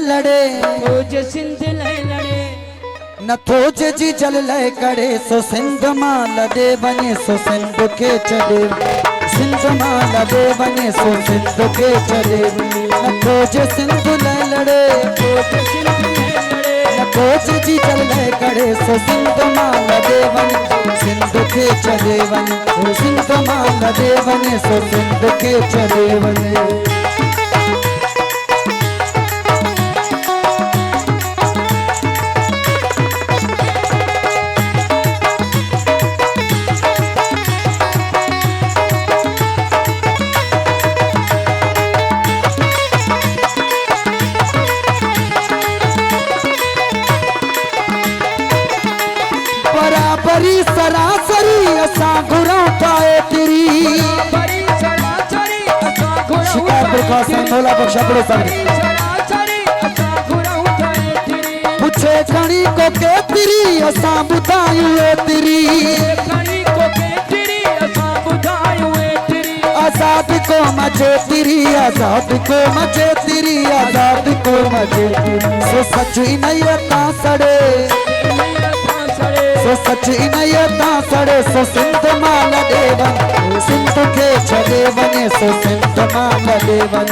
लड़े खोज सिंध ले लड़े न खोज जी जल लय करे सो सिंध मां लड़े बने सो सिंध के चले सिंध मां लड़े बने सो सिंध के चले न खोज सिंध लय लड़े खोज सिंध ले लड़े न खोज जी जल लय करे सो सिंध मां लड़े बने सिंध के चले बने सिंध मां लड़े बने सो सिंध के चले बने बराबरी सरासरी असा घुरा पाए तेरी बड़ी सरासरी असा घुरा शिकार प्रकाशन नोला बख्शा पड़ो सामने सरासरी असा घुरा उठाए तेरी पूछे खणी को के तेरी असा बुधायु ए तेरी खणी को के तेरी असा बुधायु ए तेरी आजाद को मचे तेरी आजाद को मचे तेरी आजाद को मचे सो सच इनयता सड़े सो सच इनयता सड़े सो सिंध माल देवन सिंध के चले बने सो सिंध माल देवन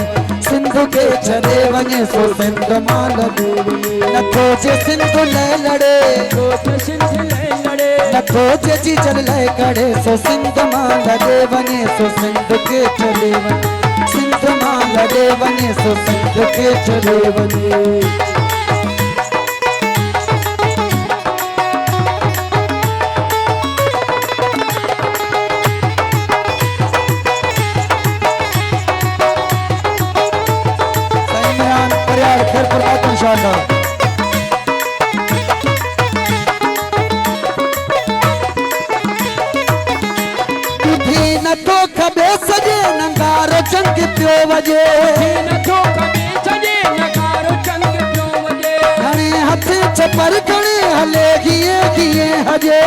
सिंध के चले बने सो सिंध माल देवन न खोजे सिंध ले लड़े खोज सिंध ले लड़े न खोजे जी जल लय करे सो सिंध माल देवने सो सिंध के चले बने सिंध माल देवने सो सिंध के चले बने फिर फरमाते इंशाअल्लाह तुझे न तो कबे सजे नंगारो चंग पियो वजे न तो कबे सजे नगारो चंग पियो वजे घणे हथ छपर घणे हले गिए गिए हजे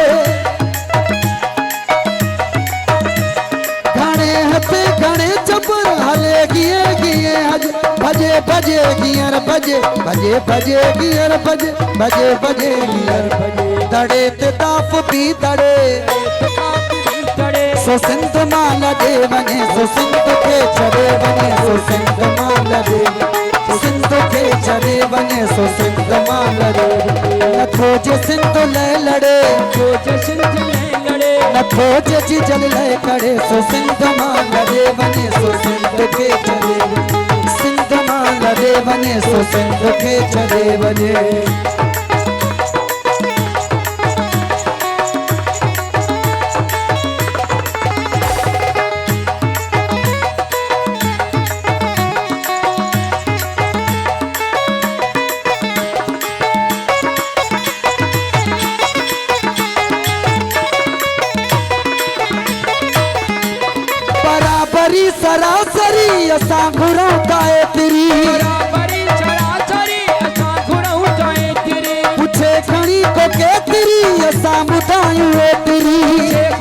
घणे हथ घणे छपर हले गिए गिए हजे भजे भजे गियर भजे भजे भजे गियर भजे भजे भजे गियर भजे दड़े ते ताप भी दड़े सो सिंध माल दे बने सो सिंध के चले बने सो सिंध माल दे सिंध के चले बने सो सिंध माल दे न खोजे सिंध ले लड़े खोज सिंध ले लड़े न खोजे जी जल लय करे सो सिंध माल दे बने सो सिंध के चले सिंध माल दे बने सो सिंध के चले बने बराबरी सरासरी असा घुरा पाए तेरी बराबरी सरासरी असा घुरा उठाए तेरी पूछे खणी को के तेरी असा बुधायु ए तेरी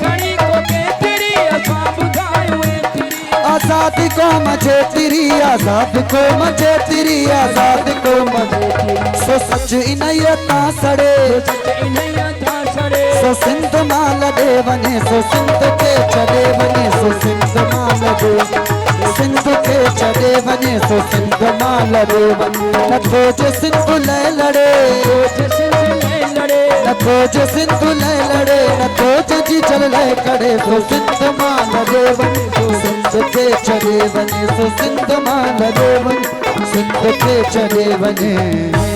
खणी को के तेरी असा बुधायु ए तेरी आजाद को मचे तेरी आजाद को मचे तेरी आजाद को मचे तेरी सो सच इनयता सड़े सच इनयता सड़े सो सिंध माल दे बने सो सिंध के चले बने सो सिंध माल दे सिंध के चले बने सो सिंध माल दे बने न खोज सिंध ले लड़े खोज सिंध ले लड़े न खोज सिंध ले लड़े न खोज जी जल लय करे सो सिंध माल दे बने सो सिंध के चले बने सो सिंध माल दे बने सिंध के चले बने